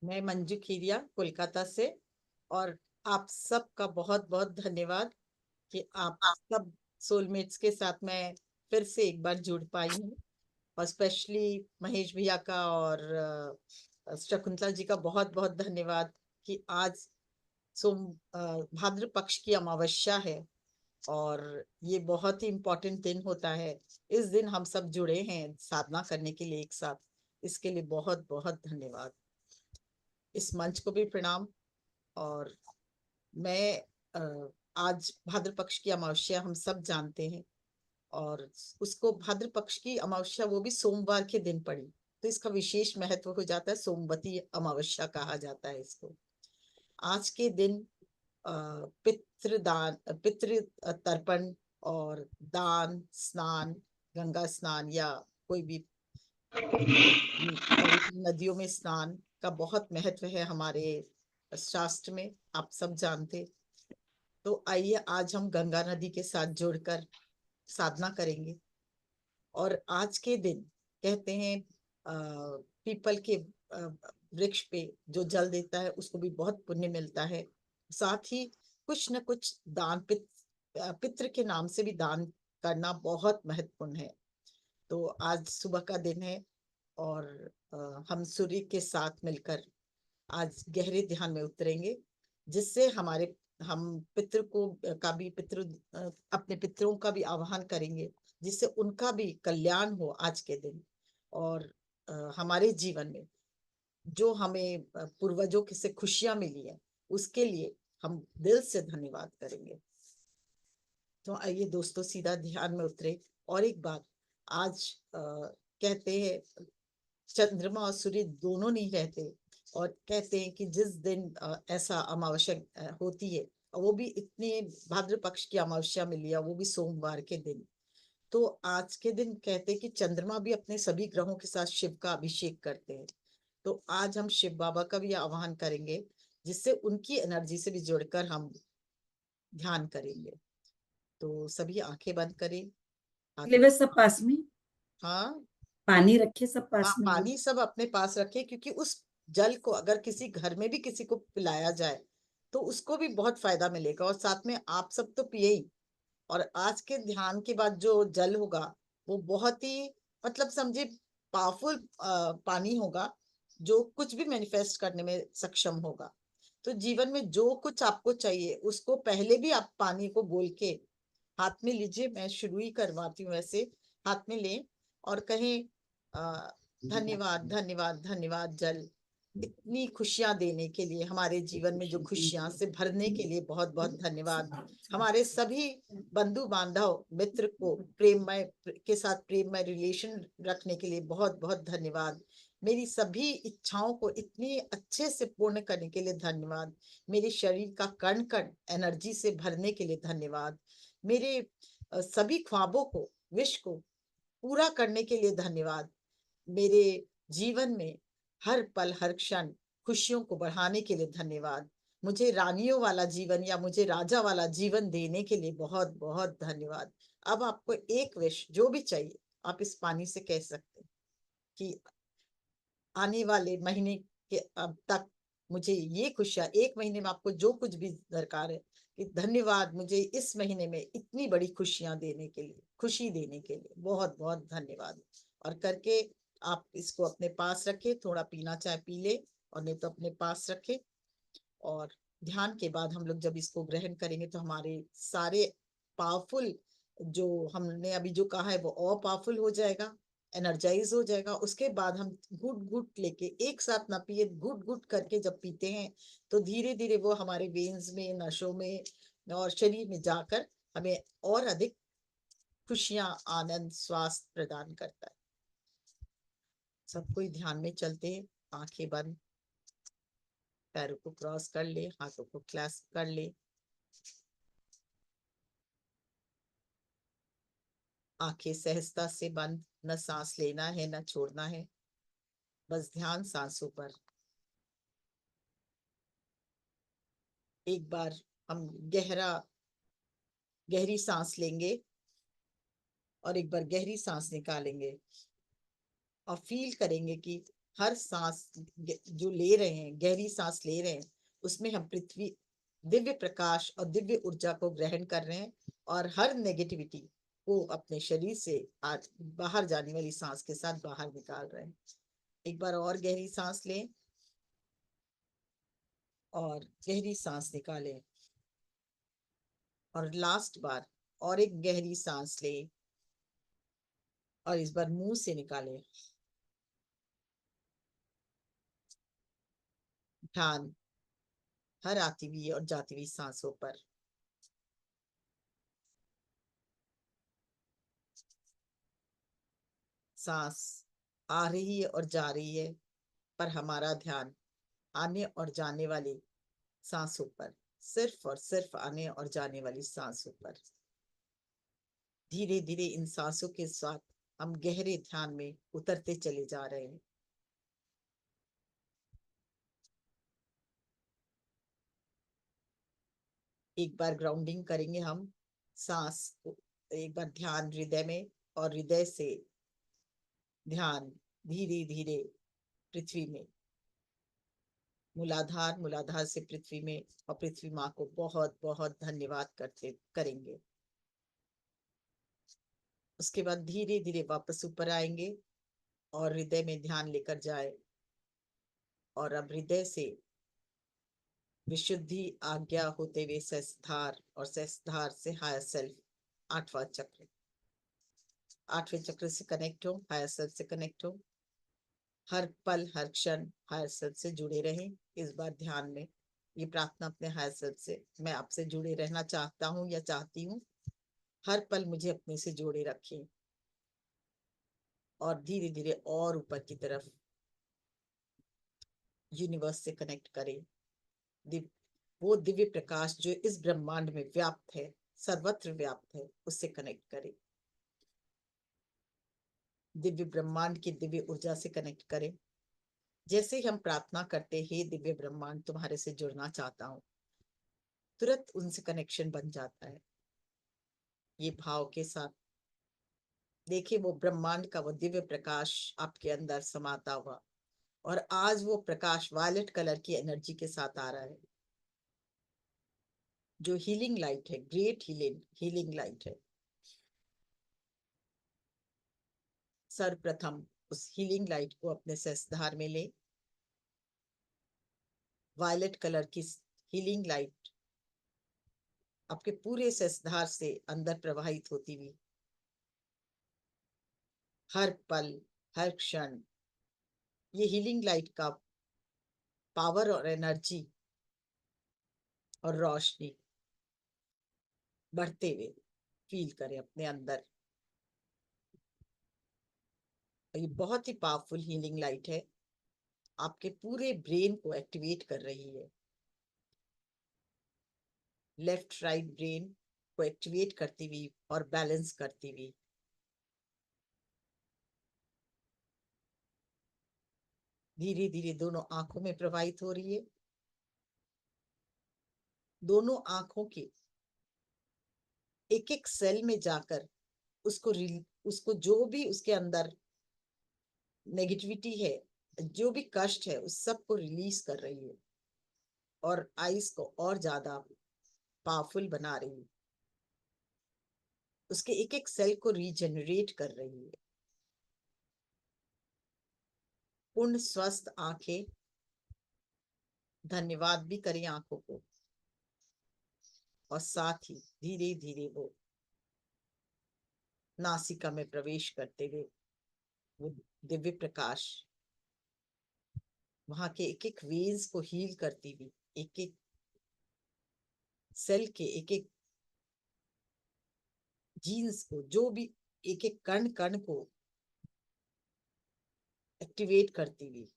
मैं मंजू खीरिया कोलकाता से। और आप सबका बहुत बहुत धन्यवाद कि आप सब सोलमेट्स के साथ मैं फिर से एक बार जुड़ पाई हूँ। और स्पेशली महेश भैया का और शकुंतला जी का बहुत बहुत धन्यवाद कि आज सोम भाद्र पक्ष की अमावस्या है। और ये बहुत ही इम्पोर्टेंट दिन होता है। इस दिन हम सब जुड़े हैं साधना करने के लिए एक साथ। इसके लिए बहुत बहुत धन्यवाद। इस मंच को भी प्रणाम। और मैं आज भाद्र पक्ष की अमावस्या हम सब जानते हैं। और उसको भाद्र पक्ष की अमावस्या वो भी सोमवार के दिन पड़ी, तो इसका विशेष महत्व हो जाता है। सोमवती अमावस्या कहा जाता है इसको। आज के दिन पितृदान, पितृ तर्पण और दान, स्नान, गंगा स्नान या कोई भी पवित्र नदियों में स्नान का बहुत महत्व है हमारे शास्त्र में, आप सब जानते। तो आइए आज हम गंगा नदी के साथ जुड़कर साधना करेंगे। और आज के दिन कहते हैं पीपल के वृक्ष पे जो जल देता है उसको भी बहुत पुण्य मिलता है। साथ ही कुछ न कुछ दान, पितृ के नाम से भी दान करना बहुत महत्वपूर्ण है। तो आज सुबह का दिन है और हम सूर्य के साथ मिलकर आज गहरे ध्यान में उतरेंगे, जिससे हमारे हम पितृ को का भी पितृ अपने पितरों का भी आह्वान करेंगे, जिससे उनका भी कल्याण हो आज के दिन। और हमारे जीवन में जो हमें पूर्वजों के से खुशियां मिली है उसके लिए हम दिल से धन्यवाद करेंगे। तो आइए दोस्तों सीधा ध्यान में उतरे। और एक बात, आज कहते हैं चंद्रमा और सूर्य दोनों नहीं रहते। और कहते हैं कि जिस दिन ऐसा अमावस्या होती है, और वो भी इतनी भाद्र पक्ष की अमावस्या मिली है, वो भी सोमवार के दिन। तो आज के दिन कहते हैं कि चंद्रमा भी अपने सभी ग्रहों के साथ शिव का अभिषेक करते हैं। तो आज हम शिव बाबा का भी आह्वान करेंगे, जिससे उनकी एनर्जी से भी जुड़कर हम ध्यान करेंगे। तो सभी आंखें बंद करें, हाथों। लेवे सब पास में, हाँ। पानी रखे सब हाँ, पास में भी। पानी सब अपने पास रखे, क्योंकि उस जल को अगर किसी घर में भी किसी को पिलाया जाए तो उसको भी बहुत फायदा मिलेगा। और साथ में आप सब तो पिए ही। और आज के ध्यान के बाद जो जल होगा वो बहुत ही, मतलब समझे, पावरफुल पानी होगा, जो कुछ भी मैनिफेस्ट करने में सक्षम होगा। तो जीवन में जो कुछ आपको चाहिए उसको पहले भी आप पानी को बोल के हाथ में लीजिए। मैं शुरू ही करवाती हूँ ऐसे। हाथ में लें और कहें धन्यवाद धन्यवाद धन्यवाद जल, इतनी खुशियां देने के लिए, हमारे जीवन में जो खुशियां से भरने के लिए बहुत बहुत धन्यवाद। हमारे सभी बंधु बांधव मित्र को प्रेममय के साथ प्रेममय रिलेशन रखने के लिए बहुत बहुत धन्यवाद। मेरी सभी इच्छाओं को इतनी अच्छे से पूर्ण करने के लिए धन्यवाद। मेरे शरीर का कण कण एनर्जी से भरने के लिए धन्यवाद। मेरे सभी ख्वाबों को, विश को पूरा करने के लिए धन्यवाद। मेरे जीवन में हर पल हर क्षण खुशियों को बढ़ाने के लिए धन्यवाद। मुझे रानियों वाला जीवन या मुझे राजा वाला जीवन देने के लिए बहुत बहुत धन्यवाद। अब आपको एक विश जो भी चाहिए आप इस पानी से कह सकते हैं कि आने वाले महीने के अब तक मुझे ये खुशियां, एक महीने में आपको जो कुछ भी दरकार है, कि धन्यवाद मुझे इस महीने में इतनी बड़ी खुशियां देने के लिए, खुशी देने के लिए बहुत बहुत धन्यवाद। और करके आप इसको अपने पास रखे, थोड़ा पीना चाहे पी ले, और नहीं तो अपने पास रखे। और ध्यान के बाद हम लोग जब इसको ग्रहण करेंगे तो हमारे सारे पावरफुल, जो हमने अभी जो कहा है वो और पावरफुल हो जाएगा, एनर्जाइज हो जाएगा। उसके बाद हम घुट घुट लेके, एक साथ ना पिए, घुट घुट करके जब पीते हैं तो धीरे धीरे वो हमारे वेन्स में, नसों में और शरीर में जाकर हमें और अधिक खुशियां, आनंद, स्वास्थ्य प्रदान करता है। सब कोई ध्यान में चलते हैं, आंखें बंद, पैरों को क्रॉस कर ले, हाथों को क्लैस्प कर ले, आंखें सहजता से बंद। न सांस लेना है न छोड़ना है, बस ध्यान सांसों पर। एक बार हम गहरी सांस लेंगे और एक बार गहरी सांस निकालेंगे। और फील करेंगे कि हर सांस जो ले रहे हैं, गहरी सांस ले रहे हैं, उसमें हम पृथ्वी दिव्य प्रकाश और दिव्य ऊर्जा को ग्रहण कर रहे हैं, और हर नेगेटिविटी को अपने शरीर से आज बाहर जाने वाली सांस के साथ बाहर निकाल रहे हैं। एक बार और गहरी सांस लें और गहरी सांस निकालें, और लास्ट बार और एक गहरी सांस लें और इस बार मुंह से निकालें। ध्यान हर आती हुई और जाती हुई सांसों पर। सांस आ रही है और जा रही है, पर हमारा ध्यान आने और जाने वाली सांसों पर, सिर्फ और सिर्फ आने और जाने वाली सांसों पर। धीरे धीरे इन सांसों के साथ हम गहरे ध्यान में उतरते चले जा रहे हैं। एक बार ग्राउंडिंग करेंगे हम सांस को, एक बार ध्यान हृदय में, और हृदय से ध्यान धीरे धीरे पृथ्वी में, मूलाधार, मूलाधार से पृथ्वी में, और पृथ्वी माँ को बहुत बहुत धन्यवाद करते करेंगे। उसके बाद धीरे धीरे वापस ऊपर आएंगे और हृदय में ध्यान लेकर जाए, और अब हृदय से विशुद्धि आज्ञा होते हुए सहस्त्रधार, और सहस्त्रधार से हायर सेल्फ, आठवां चक्र, आठवें चक्र से कनेक्ट हो, हायर सेल्फ से कनेक्ट हो। हर पल हर क्षण हायर सेल्फ से जुड़े रहें। इस बार ध्यान में ये प्रार्थना अपने हायर सेल्फ से, मैं आपसे जुड़े रहना चाहता हूँ या चाहती हूँ, हर पल मुझे अपने से जोड़े रखें। और धीरे धीरे और ऊपर की तरफ यूनिवर्स से कनेक्ट करें। वो दिव्य प्रकाश जो इस ब्रह्मांड में व्याप्त है, सर्वत्र व्याप्त है, उससे कनेक्ट करें। दिव्य ब्रह्मांड की दिव्य ऊर्जा से कनेक्ट करें। जैसे ही हम प्रार्थना करते हैं, दिव्य ब्रह्मांड तुम्हारे से जुड़ना चाहता हूँ, तुरंत उनसे कनेक्शन बन जाता है। ये भाव के साथ देखिए, वो ब्रह्मांड का वो दिव्य प्रकाश आपके अंदर समाता हुआ, और आज वो प्रकाश वायलेट कलर की एनर्जी के साथ आ रहा है, जो हीलिंग लाइट है, ग्रेट हीलिंग हीलिंग लाइट है। सर्वप्रथम उस हीलिंग लाइट को अपने सहस्त्रधार में ले। वायलेट कलर की हीलिंग लाइट आपके पूरे सहस्त्रधार से अंदर प्रवाहित होती हुई, हर पल हर क्षण ये हीलिंग लाइट का पावर और एनर्जी और रोशनी बढ़ते हुए फील करें अपने अंदर। ये बहुत ही पावरफुल हीलिंग लाइट है, आपके पूरे ब्रेन को एक्टिवेट कर रही है। लेफ्ट राइट ब्रेन को एक्टिवेट करती हुई और बैलेंस करती हुई, धीरे धीरे दोनों आंखों में प्रवाहित हो रही है। दोनों आंखों के एक एक सेल में जाकर उसको उसको जो भी उसके अंदर नेगेटिविटी है, जो भी कष्ट है, उस सब को रिलीज कर रही है, और आइस को और ज्यादा पावरफुल बना रही है, उसके एक एक सेल को रीजनरेट कर रही है। पूर्ण स्वस्थ आंखें, धन्यवाद भी करें आंखों को, और साथ ही धीरे धीरे वो नासिका में प्रवेश करते हुए वो दिव्य प्रकाश वहां के एक एक वेन्स को हील करती हुई, एक एक सेल के एक एक जीन्स को, जो भी एक एक कण कण को एक्टिवेट करती हुई,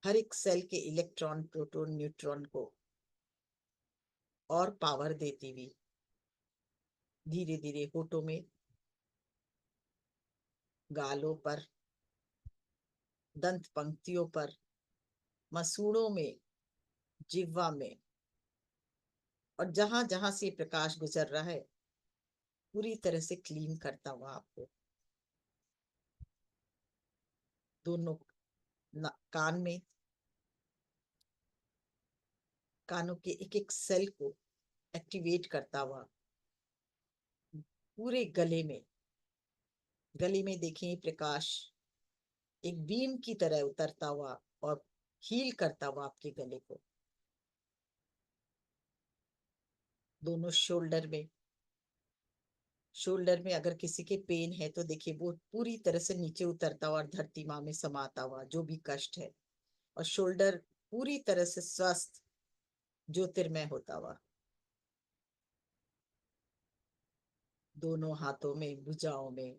हर एक सेल के इलेक्ट्रॉन प्रोटॉन न्यूट्रॉन को और पावर देती हुई, धीरे धीरे होठों में, गालों पर, दंत पंक्तियों पर, मसूड़ों में, जिह्वा में, और जहां जहां से प्रकाश गुजर रहा है, पूरी तरह से क्लीन करता हुआ आपको दोनों कान में, कानों के एक एक सेल को एक्टिवेट करता हुआ पूरे गले में, गले में देखें प्रकाश एक बीम की तरह उतरता हुआ और हील करता हुआ आपके गले को। दोनों शोल्डर में, शोल्डर में अगर किसी के पेन है तो देखिए वो पूरी तरह से नीचे उतरता हुआ और धरती माँ में समाता हुआ जो भी कष्ट है, और शोल्डर पूरी तरह से स्वस्थ ज्योतिर्मय होता हुआ। दोनों हाथों में, भुजाओं में,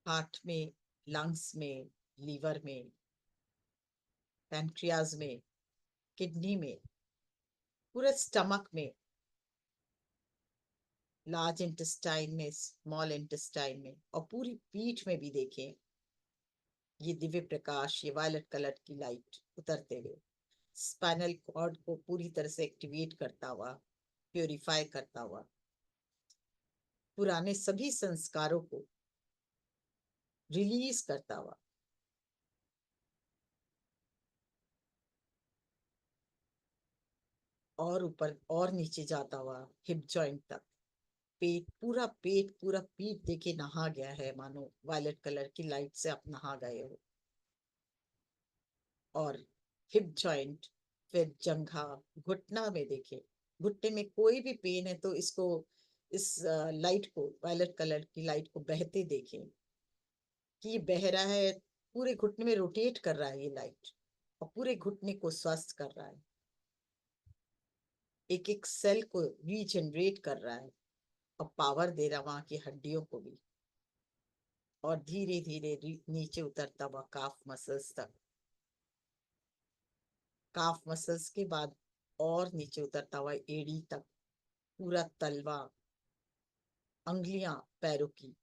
हार्ट में, लंग्स में, लीवर में, पैंक्रियाज में, किडनी में, पूरे स्टमक में, लार्ज इंटेस्टाइन में, स्मॉल इंटेस्टाइन में, और पूरी पीठ में भी देखें ये दिव्य प्रकाश, ये वायलेट कलर की लाइट उतरते हुए स्पाइनल कॉर्ड को पूरी तरह से एक्टिवेट करता हुआ, प्योरीफाई करता हुआ, पुराने सभी संस्कारों को रिलीज करता हुआ, और ऊपर और नीचे जाता हुआ हिप जॉइंट तक। पेट, पूरा पेट, पूरा पीठ देखिए नहा गया है, मानो वायलेट कलर की लाइट से आप नहा गए हो। और हिप जॉइंट, फिर जंघा, घुटना में देखे, घुटने में कोई भी पेन है तो इसको, इस लाइट को, वायलेट कलर की लाइट को बहते देखें कि ये बह रहा है, पूरे घुटने में रोटेट कर रहा है ये लाइट, और पूरे घुटने को स्वस्थ कर रहा है, एक एक सेल को रीजनरेट कर रहा है और पावर दे रहा है वहां की हड्डियों को भी। और धीरे धीरे नीचे उतरता हुआ काफ मसल्स तक, काफ मसल्स के बाद और नीचे उतरता हुआ एड़ी तक, पूरा तलवा, अंगुलियां पैरों की,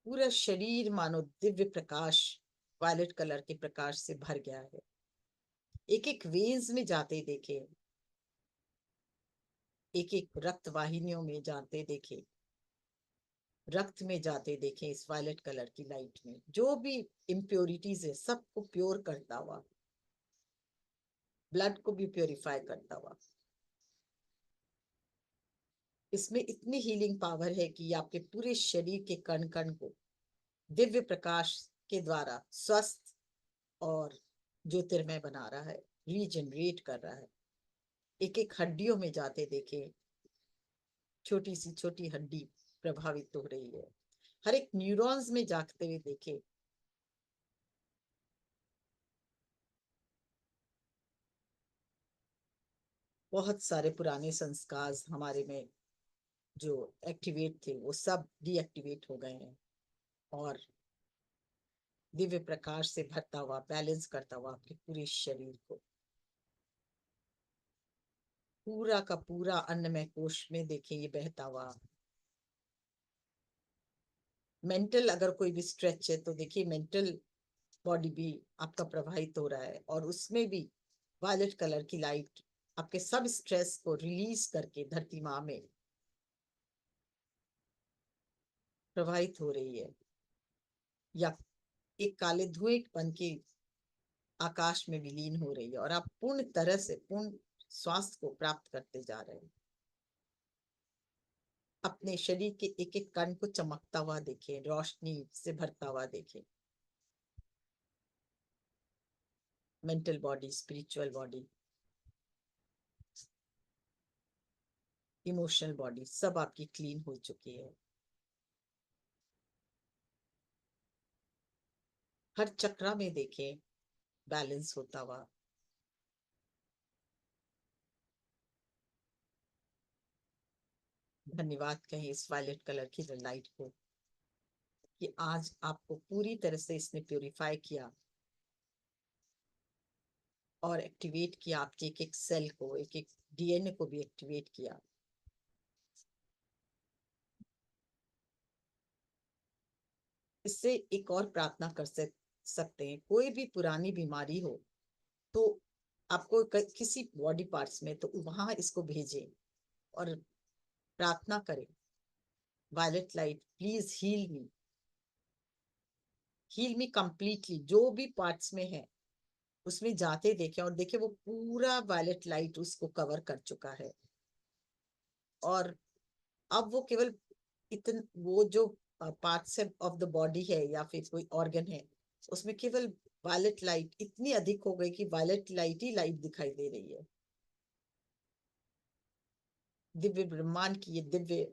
पूरा शरीर मानो दिव्य प्रकाश, वायलेट कलर के प्रकाश से भर गया है। एक एक वेन्स में जाते देखे, एक एक रक्त वाहिनियों में जाते देखे, रक्त में जाते देखे, इस वायलेट कलर की लाइट में जो भी इम्प्योरिटीज है सबको प्योर करता हुआ, ब्लड को भी प्योरीफाई करता हुआ। इसमें इतनी हीलिंग पावर है कि आपके पूरे शरीर के कण कण को दिव्य प्रकाश के द्वारा स्वस्थ और ज्योतिर्मय बना रहा है, रीजनरेट कर रहा है। एक एक हड्डियों में जाते देखे, छोटी सी छोटी हड्डी प्रभावित हो रही है, हर एक न्यूरॉन्स में जागते हुए देखे। बहुत सारे पुराने संस्कार हमारे में जो एक्टिवेट थे वो सब डीएक्टिवेट हो गए हैं, और दिव्य प्रकाश से भरता हुआ, बैलेंस करता हुआ आपके पूरे शरीर को, पूरा का पूरा अन्नमय कोश में देखें ये बहता हुआ। मेंटल अगर कोई भी स्ट्रेच है तो देखिए मेंटल बॉडी भी आपका प्रभावित हो रहा है, और उसमें भी वायलेट कलर की लाइट आपके सब स्ट्रेस को रिलीज करके धरती माँ में प्रभावित हो रही है, या एक काले धुएं बन के आकाश में विलीन हो रही है, और आप पूर्ण तरह से पूर्ण स्वास्थ्य को प्राप्त करते जा रहे हैं। अपने शरीर के एक एक कण को चमकता हुआ देखें, रोशनी से भरता हुआ देखें। Mental body, spiritual body, emotional body सब आपकी क्लीन हो चुकी है। हर चक्रा में देखें बैलेंस होता हुआ। धन्यवाद कहें इस वायलेट कलर की लाइट को कि आज आपको पूरी तरह से इसने प्योरीफाई किया और एक्टिवेट किया, आपके एक एक सेल को, एक एक डीएनए को भी एक्टिवेट किया। इससे एक और प्रार्थना कर सकते हैं, कोई भी पुरानी बीमारी हो तो आपको किसी बॉडी पार्ट्स में, तो वहां इसको भेजें, और प्रार्थना करें, violet light please heal me completely. जो भी पार्ट्स में है उसमें जाते देखें और देखें वो पूरा वायलेट लाइट उसको कवर कर चुका है। और अब वो केवल वो जो पार्ट्स ऑफ द बॉडी है या फिर कोई ऑर्गन है, उसमें केवल वायलेट लाइट इतनी अधिक हो गई कि वायलेट लाइट ही लाइट दिखाई दे रही है। दिव्य ब्रह्मांड की ये दिव्य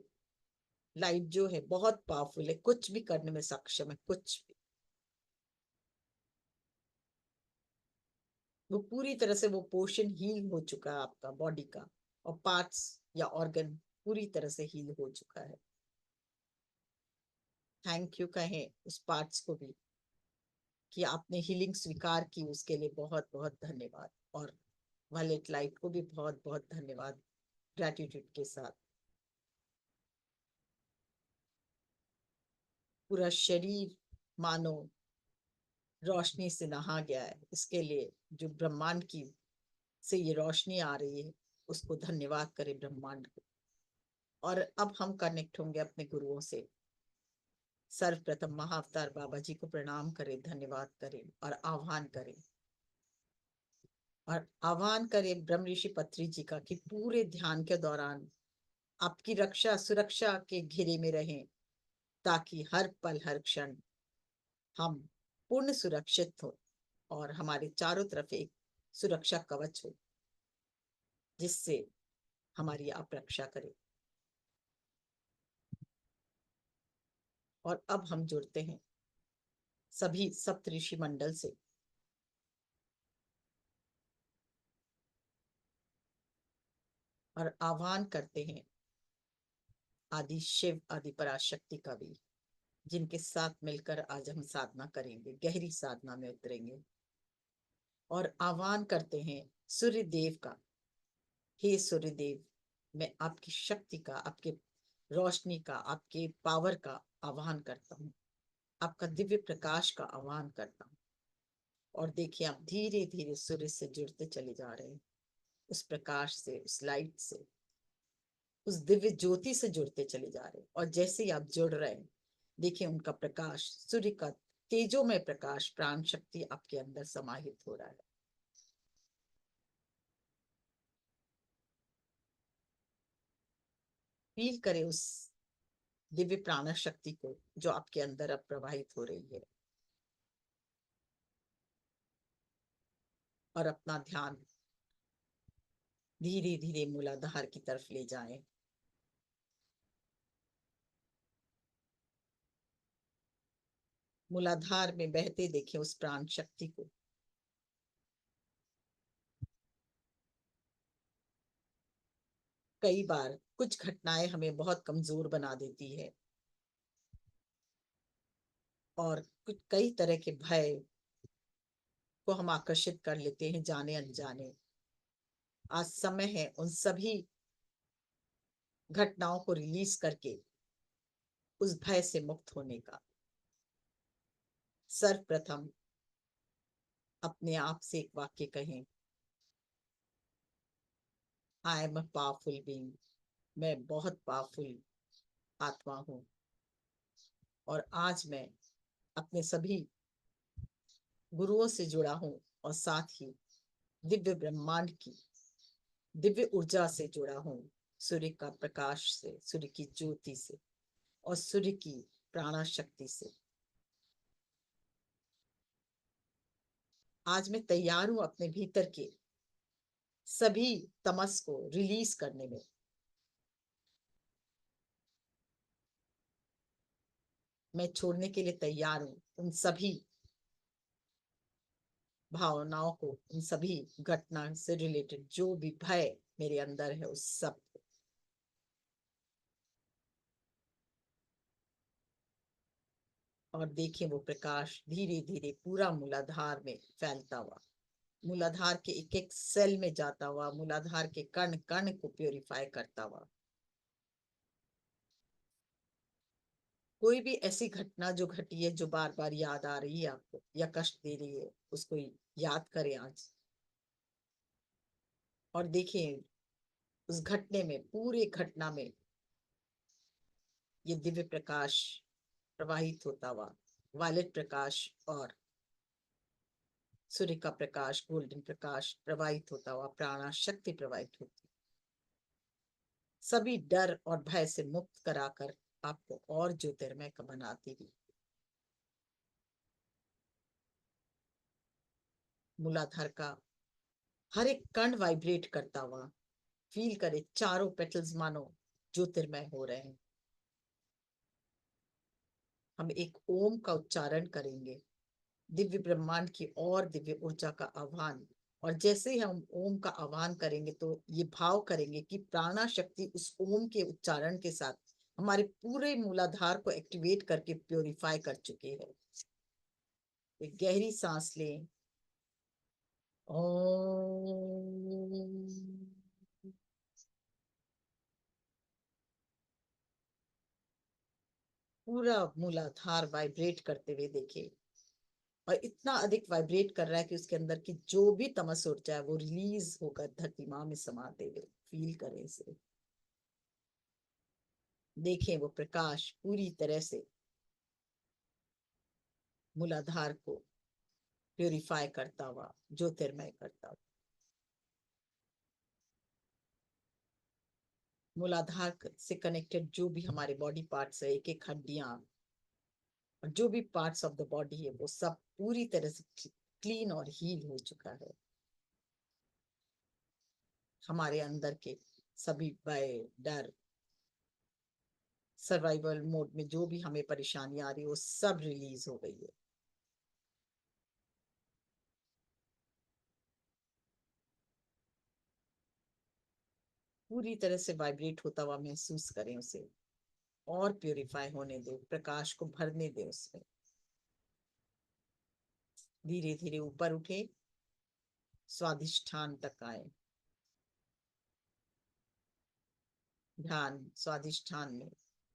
लाइट जो है बहुत पावरफुल है, कुछ भी करने में सक्षम है, कुछ भी। वो पूरी तरह से वो पोर्शन हील हो चुका है आपका बॉडी का, और पार्ट्स या ऑर्गन पूरी तरह से हील हो चुका है। थैंक यू कहें उस पार्ट्स को भी कि आपने हीलिंग स्वीकार की, उसके लिए बहुत बहुत धन्यवाद। और वायलेट लाइट को भी बहुत बहुत धन्यवाद, ग्रेटिट्यूड के साथ। पूरा शरीर मानो रोशनी से नहा गया है, इसके लिए जो ब्रह्मांड की से ये रोशनी आ रही है उसको धन्यवाद करें ब्रह्मांड को। और अब हम कनेक्ट होंगे अपने गुरुओं से। सर्वप्रथम महाअवतार बाबा जी को प्रणाम करें, धन्यवाद करें और आह्वान करें। और आह्वान करें ब्रह्म ऋषि पत्री जी का कि पूरे ध्यान के दौरान आपकी रक्षा सुरक्षा के घेरे में रहें, ताकि हर पल हर क्षण हम पूर्ण सुरक्षित हो और हमारे चारों तरफ एक सुरक्षा कवच हो जिससे हमारी आप रक्षा करें। और अब हम जुड़ते हैं सभी सप्तऋषि मंडल से। और आह्वान करते हैं आदि शिव आदि पराशक्ति का भी, जिनके साथ मिलकर आज हम साधना करेंगे, गहरी साधना में उतरेंगे। और आह्वान करते हैं सूर्य देव का, हे सूर्य देव, मैं आपकी शक्ति का, आपके रोशनी का, आपके पावर का आह्वान करता हूँ, आपका दिव्य प्रकाश का आह्वान करता हूँ। और देखिए आप धीरे धीरे सूर्य से जुड़ते चले जा रहे हैं, उस प्रकाश से, उस लाइट से, उस दिव्य ज्योति से जुड़ते चले जा रहे हैं। और जैसे ही आप जुड़ रहे हैं, देखिए उनका प्रकाश, सूर्य का तेजोमय प्रकाश, प्राण शक्ति आपके अंदर समाहित हो रहा है। फील करें उस दिव्य प्राण शक्ति को जो आपके अंदर अब प्रवाहित हो रही है। और अपना ध्यान धीरे धीरे मूलाधार की तरफ ले जाएं। मूलाधार में बहते देखें उस प्राण शक्ति को। कई बार कुछ घटनाएं हमें बहुत कमजोर बना देती है और कुछ कई तरह के भय को हम आकर्षित कर लेते हैं जाने अनजाने। आज समय है उन सभी घटनाओं को रिलीज करके उस भय से मुक्त होने का। सर्वप्रथम अपने आप से एक वाक्य कहें, I am a powerful being, मैं बहुत पावरफुल आत्मा हूं। और आज मैं अपने सभी गुरुओं से जुड़ा हूं और साथ ही दिव्य ब्रह्मांड की दिव्य ऊर्जा से जुड़ा हूं, सूर्य का प्रकाश से, सूर्य की ज्योति से और सूर्य की प्राणा शक्ति से। आज मैं तैयार हूं अपने भीतर के सभी तमस को रिलीज करने में। मैं छोड़ने के लिए तैयार हूं उन सभी भावनाओं को, उन सभी घटना से रिलेटेड जो भी भय मेरे अंदर है उस सब को। और देखिए वो प्रकाश धीरे धीरे पूरा मूलाधार में फैलता हुआ, मूलाधार के एक एक सेल में जाता हुआ, मूलाधार के कण कण को प्योरीफाई करता हुआ। कोई भी ऐसी घटना जो घटी है, जो बार बार याद आ रही है आपको या कष्ट दे रही है, उसको याद करें आज। और देखिए उस घटने में, पूरे घटना में ये दिव्य प्रकाश प्रवाहित होता हुआ, वायलेट प्रकाश और सूर्य का प्रकाश, गोल्डन प्रकाश प्रवाहित होता हुआ, प्राणा शक्ति प्रवाहित होती, सभी डर और भय से मुक्त कराकर आपको और ज्योतिर्मय का बनाती हुई। मूलाधार का हर एक कण वाइब्रेट करता हुआ, फील करे चारों पेटल्स मानो ज्योतिर्मय हो रहे हैं। हम एक ओम का उच्चारण करेंगे, दिव्य ब्रह्मांड की और दिव्य ऊर्जा का आह्वान। और जैसे ही हम ओम का आह्वान करेंगे तो ये भाव करेंगे कि प्राणा शक्ति उस ओम के उच्चारण के साथ हमारे पूरे मूलाधार को एक्टिवेट करके प्योरीफाई कर चुकी है। एक गहरी सांस लें। ओम। पूरा मूलाधार वाइब्रेट करते हुए देखें, और इतना अधिक वाइब्रेट कर रहा है कि उसके अंदर की जो भी तमस ऊर्जा है वो रिलीज होकर धरती माँ में समाते हुए फील करें इसे। देखें वो प्रकाश पूरी तरह से मूलाधार को प्यूरिफाई करता हुआ, ज्योतिर्मय करता हुआ। मूलाधार से कनेक्टेड जो भी हमारे बॉडी पार्ट्स है, एक एक हड्डियां और जो भी पार्ट्स ऑफ द बॉडी है, वो सब पूरी तरह से क्लीन और हील हो चुका है। हमारे अंदर के सभी भय, डर, सर्वाइवल मोड में जो भी हमें परेशानी आ रही है वो सब रिलीज हो गई है। पूरी तरह से वाइब्रेट होता हुआ महसूस करें उसे, और प्यूरिफाई होने दे, प्रकाश को भरने दे उसमें। धीरे धीरे ऊपर उठे, स्वादिष्ठान तक आए। ध्यान स्वादिष्ठान में,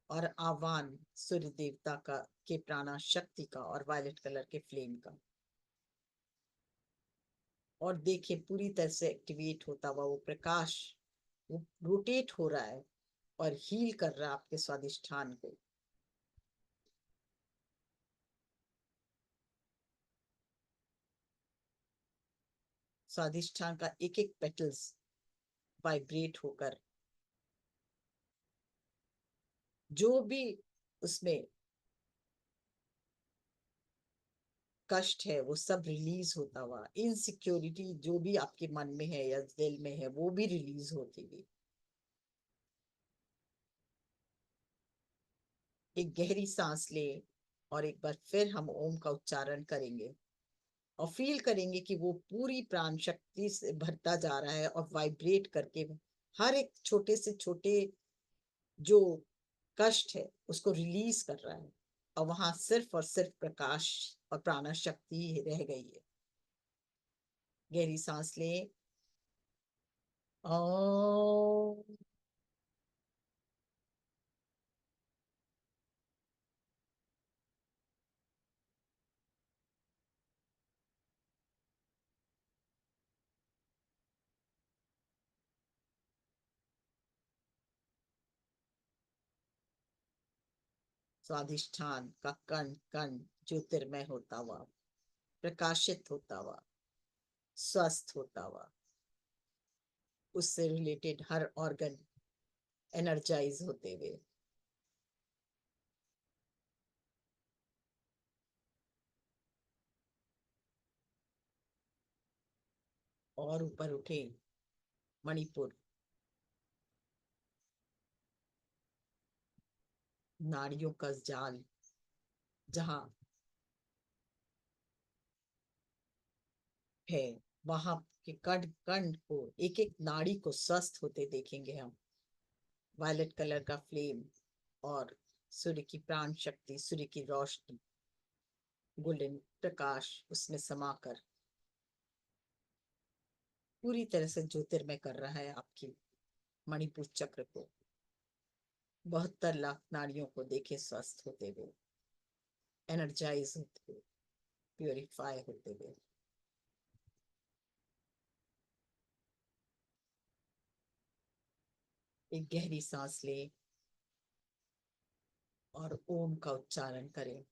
और आह्वान सूर्य देवता का के प्राणा शक्ति का और वायलेट कलर के फ्लेम का। और देखिए पूरी तरह से एक्टिवेट होता हुआ वो प्रकाश, वो रोटेट हो रहा है और हील कर रहा है आपके स्वादिष्ठान को। स्वादिष्ठान का एक एक पेटल्स वाइब्रेट होकर जो भी उसमें कष्ट है वो सब रिलीज होता हुआ, इनसिक्योरिटी जो भी आपके मन में है या दिल में है वो भी रिलीज होती हुई। एक गहरी सांस ले, और एक बार फिर हम ओम का उच्चारण करेंगे और फील करेंगे कि वो पूरी प्राण शक्ति से भरता जा रहा है और वाइब्रेट करके हर एक छोटे से छोटे जो कष्ट है उसको रिलीज कर रहा है। और वहां सिर्फ और सिर्फ प्रकाश और प्राण शक्ति ही रह गई है। गहरी सांस ले। ओम। स्वाधिष्ठान का कण कण ज्योतिर्मय होता हुआ, प्रकाशित होता हुआ, स्वस्थ होता हुआ, उससे रिलेटेड हर ऑर्गन एनर्जाइज होते हुए। और ऊपर उठे, मणिपुर, नाड़ियों का जाल, जहां है वहां के कण कण को, एक एक नाड़ी को स्वस्थ होते देखेंगे हम। वायलेट कलर का फ्लेम और सूर्य की प्राण शक्ति, सूर्य की रोशनी, गोल्डन प्रकाश उसमें समाकर पूरी तरह से ज्योतिर्मय कर रहा है आपकी मणिपुर चक्र को। 72 लाख नाड़ियों को देखे स्वस्थ होते हुए, एनर्जाइज होते हुए, प्योरीफाई होते हुए। एक गहरी सांस ले और ओम का उच्चारण करें।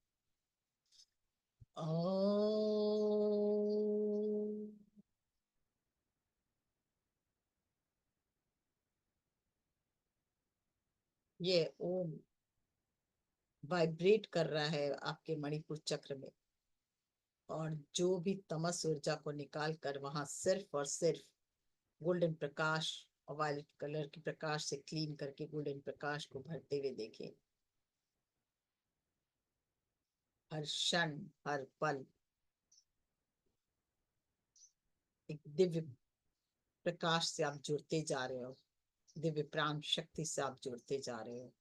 ओम। ये ओम वाइब्रेट कर रहा है आपके मणिपुर चक्र में, और जो भी तमस ऊर्जा को निकाल कर वहां सिर्फ और सिर्फ गोल्डन प्रकाश और वायलेट कलर के प्रकाश से क्लीन करके गोल्डन प्रकाश को भरते हुए देखें। हर क्षण, हर पल एक दिव्य प्रकाश से आप जुड़ते जा रहे हो, दिव्य प्राण शक्ति से आप जुड़ते जा रहे हो।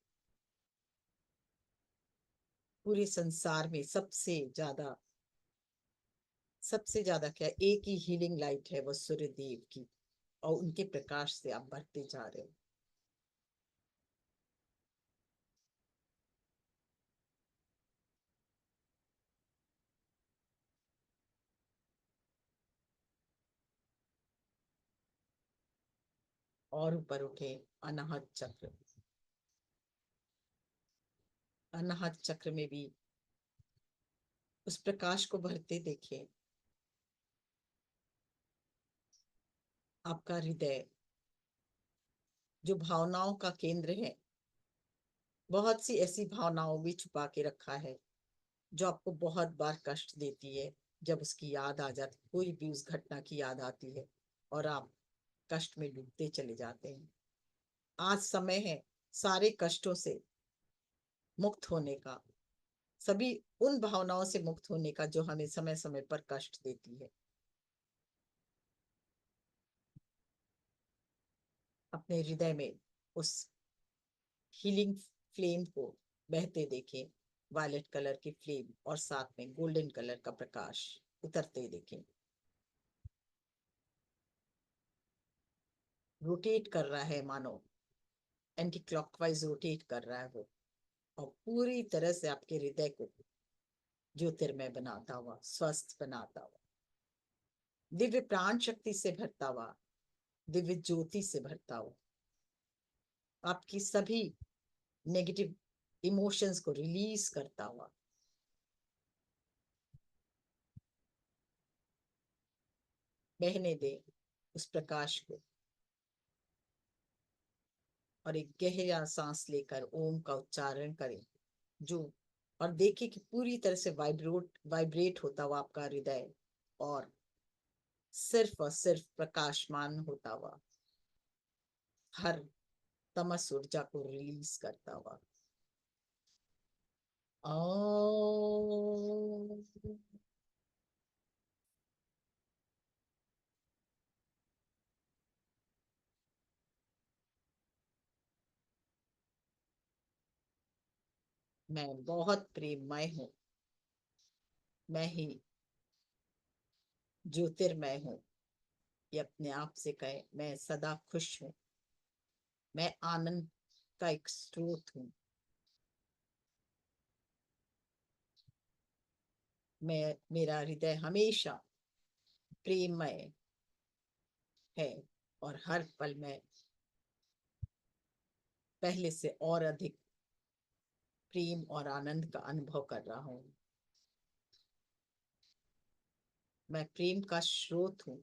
पूरे संसार में सबसे ज्यादा क्या, एक ही हीलिंग लाइट है, वो सूर्य देव की, और उनके प्रकाश से आप बढ़ते जा रहे हो। और ऊपर उठे अनाहत चक्र। अनाहत चक्र में भी उस प्रकाश को भरते देखें। आपका हृदय जो भावनाओं का केंद्र है, बहुत सी ऐसी भावनाओं भी छुपा के रखा है जो आपको बहुत बार कष्ट देती है। जब उसकी याद आ जाती, कोई भी उस घटना की याद आती है, और आप कष्ट में डूबते चले जाते हैं। आज समय है सारे कष्टों से मुक्त होने का, सभी उन भावनाओं से मुक्त होने का जो हमें समय समय पर कष्ट देती है। अपने हृदय में उस हीलिंग फ्लेम को बहते देखें, वायलेट कलर की फ्लेम, और साथ में गोल्डन कलर का प्रकाश उतरते देखें। रोटेट कर रहा है, मानो एंटी क्लॉकवाइज रोटेट कर रहा है वो, और पूरी तरह से आपके हृदय को ज्योतिर्मय बनाता हुआ, स्वस्थ बनाता हुआ, दिव्य प्राण शक्ति से भरता हुआ, दिव्य ज्योति से भरता हुआ, आपकी सभी नेगेटिव इमोशंस को रिलीज करता हुआ। बहने दे उस प्रकाश को, और एक गहरा सांस लेकर ओम का उच्चारण करें। जो और देखिए कि पूरी तरह से वाइब्रेट होता हुआ आपका हृदय, और सिर्फ और सिर्फ प्रकाशमान होता हुआ, हर तमस ऊर्जा को रिलीज करता हुआ। ओम। मैं बहुत प्रेममय हूँ, मैं ही ज्योतिर्मय हूँ। ये अपने आप से कहे, मैं सदा खुश हूँ, मैं आनंद का एक स्रोत हूँ, मैं, मेरा हृदय हमेशा प्रेममय है, और हर पल में पहले से और अधिक प्रेम और आनंद का अनुभव कर रहा हूँ। मैं प्रेम का स्रोत हूँ।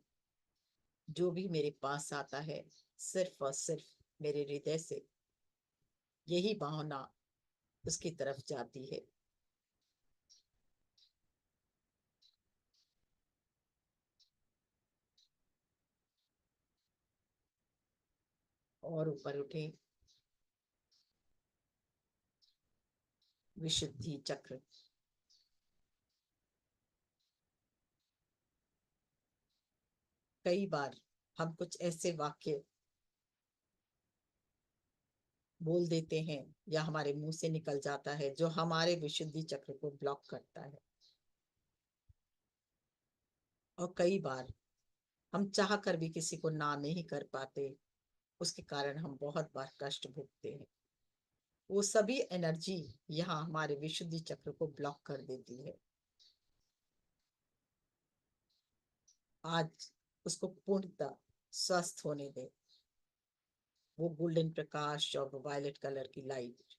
जो भी मेरे पास आता है, सिर्फ और सिर्फ मेरे हृदय से यही भावना उसकी तरफ जाती है। और ऊपर उठे विशुद्धि चक्र। कई बार हम कुछ ऐसे वाक्य बोल देते हैं, या हमारे मुंह से निकल जाता है, जो हमारे विशुद्धि चक्र को ब्लॉक करता है। और कई बार हम चाह कर भी किसी को ना नहीं कर पाते, उसके कारण हम बहुत बार कष्ट भोगते हैं। वो सभी एनर्जी यहाँ हमारे विशुद्धि चक्र को ब्लॉक कर देती है। आज उसको पूर्णतः स्वस्थ होने दे, वो गोल्डन प्रकाश और वायलेट कलर की लाइट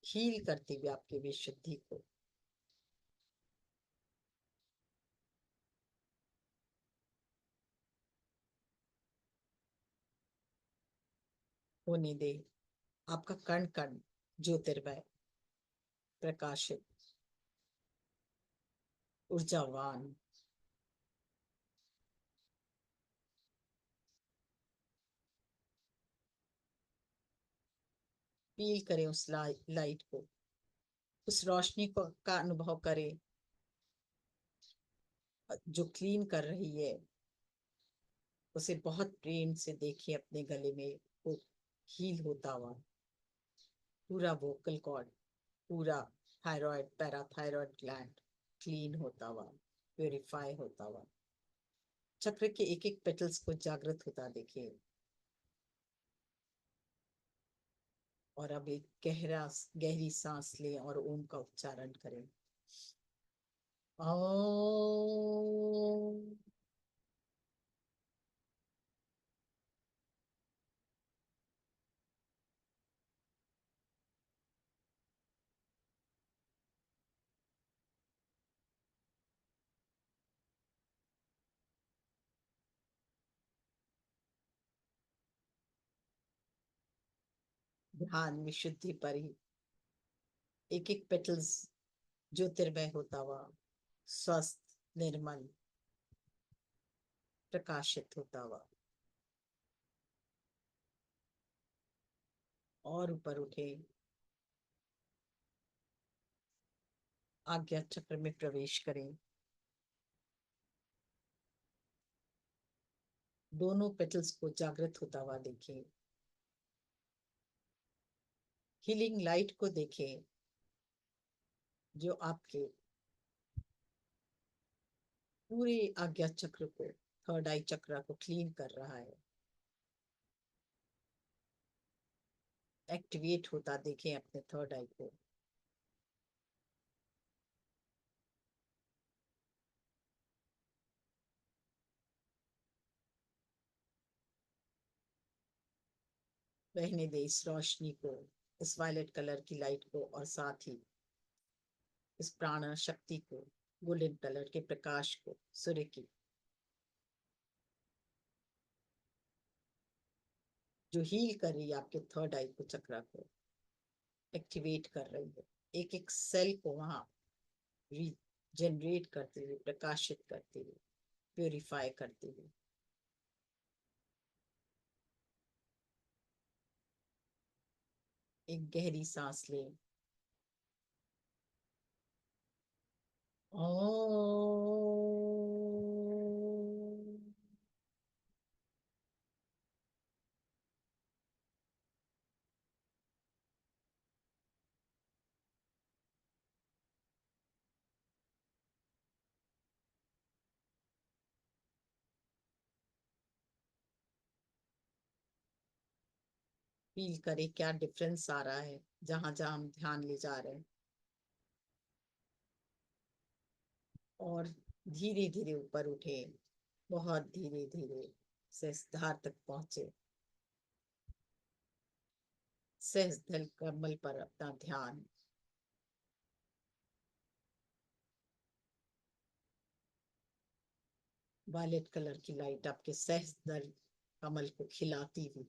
हील करती हुई आपकी विशुद्धि को होने दे। आपका कण कण ज्योतिर्मय, प्रकाशित, ऊर्जावान। फील करें उस लाइट को, उस रोशनी को का अनुभव करें जो क्लीन कर रही है। उसे बहुत प्रेम से देखिए, अपने गले में वो हील होता हुआ, पूरा वोकल कॉर्ड, पूरा थायराइड, पैराथायराइड ग्लैंड क्लीन होता हुआ, प्योरीफाई होता हुआ। चक्र के एक एक पेटल्स को जागृत होता देखिए। और अब एक गहरी सांस लें और ओम का उच्चारण करें। ओम। ध्यान विशुद्धि पर ही एक एक पेटल्स ज्योतिर्मय होता हुआ, स्वस्थ, निर्मल, प्रकाशित होता हुआ। और ऊपर उठे, आज्ञा चक्र में प्रवेश करें। दोनों पेटल्स को जागृत होता हुआ देखें। हीलिंग लाइट को देखें जो आपके पूरे आज्ञा चक्र को, थर्ड आई चक्र को क्लीन कर रहा है। एक्टिवेट होता देखें अपने थर्ड आई को। बहने दे इस रोशनी को, इस वायलेट कलर की लाइट को, और साथ ही इस प्राण शक्ति को, गोल्डन कलर के प्रकाश को, सूर्य की, जो हील कर रही है आपके थर्ड आई को, चक्र को एक्टिवेट कर रही है। एक एक सेल को वहां रीजनरेट करते हुए, प्रकाशित करते हुए, प्योरीफाई करते हुए। एक गहरी सांस लें। ओम। फील करें क्या डिफरेंस आ रहा है जहां जहां हम ध्यान ले जा रहे हैं। और धीरे धीरे ऊपर उठे, बहुत धीरे धीरे सहस्त्रार तक पहुंचे। सहस्त्र कमल पर अपना ध्यान। वायलेट कलर की लाइट आपके सहस्त्र कमल को खिलाती हुई,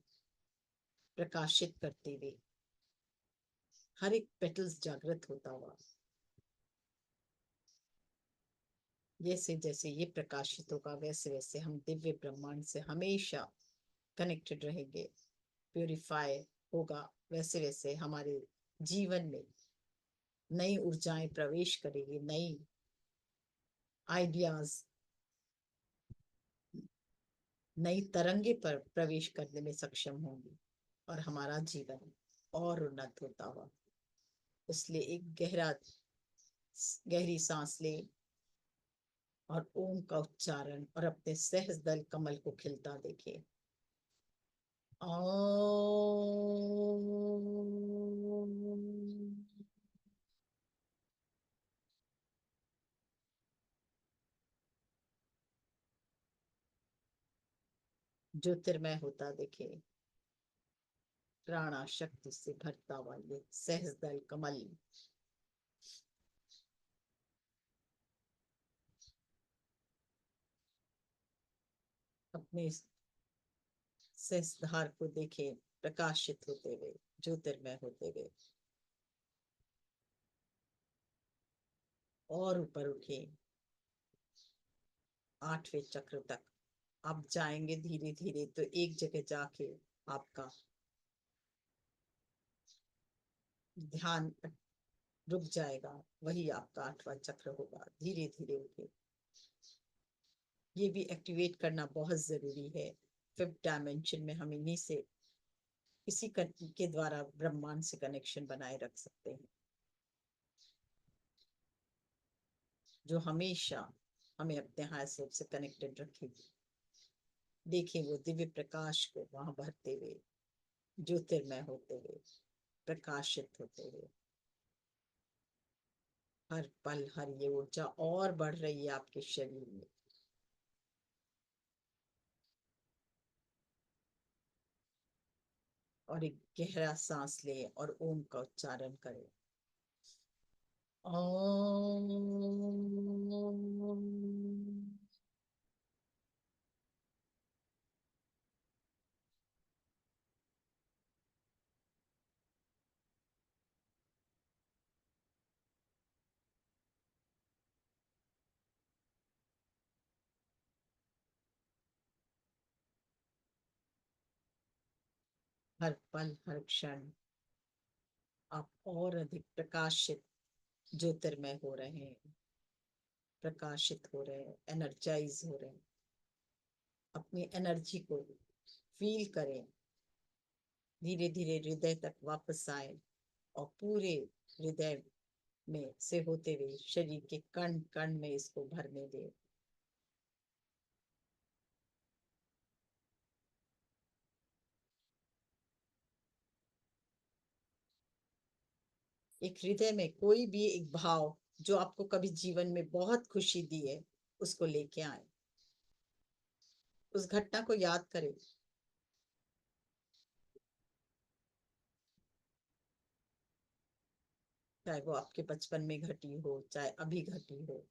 प्रकाशित करती हुई, हर एक पेटल्स जागृत होता हुआ। जैसे जैसे ये प्रकाशित होगा, वैसे वैसे हम दिव्य ब्रह्मांड से हमेशा कनेक्टेड रहेंगे। प्योरीफाई होगा, वैसे वैसे हमारे जीवन में नई ऊर्जाएं प्रवेश करेगी, नई आइडियाज, नई तरंगे पर प्रवेश करने में सक्षम होंगी, और हमारा जीवन और उन्नत होता हुआ। इसलिए एक गहरी सांस ले और ओम का उच्चारण, और अपने सहस्त्र कमल को खिलता देखे। ओम। ज्योतिर्मय होता देखे। प्राणा शक्ति से भरता हुआ ये सहस्त्रदल कमल अपने सहस्त्रधार को देखे प्रकाशित होते हुए, ज्योतिर्मय होते हुए और ऊपर उठे 8वें चक्र तक। आप जाएंगे धीरे धीरे तो एक जगह जाके आपका ध्यान रुक जाएगा, वही आपका 8वां चक्र होगा। धीरे धीरे उठे, ये भी एक्टिवेट करना बहुत जरूरी है। 5th डायमेंशन में हम इन्हीं से, इसी के द्वारा ब्रह्मांड से कनेक्शन बनाए रख सकते हैं, जो हमेशा हमें अपने हाई सेल्फ से कनेक्टेड रखेगी। देखें वो दिव्य प्रकाश को वहां भरते हुए, ज्योतिर्मय होते हुए, प्रकाशित होते हुए। हर पल हर ये ऊर्जा और बढ़ रही है आपके शरीर में। और एक गहरा सांस ले और ओम का उच्चारण करें। ओम। हर पल हर क्षण आप और अधिक प्रकाशित, ज्योतिर्मय हो रहे हैं, प्रकाशित हो रहे हैं, एनर्जाइज हो रहे हैं। अपनी एनर्जी को फील करें, धीरे धीरे हृदय तक वापस आए और पूरे हृदय में से होते हुए शरीर के कण कण में इसको भरने दें। एक हृदय में कोई भी एक भाव जो आपको कभी जीवन में बहुत खुशी दी है, उसको लेके आए। उस घटना को याद करें। चाहे वो आपके बचपन में घटी हो, चाहे अभी घटी हो,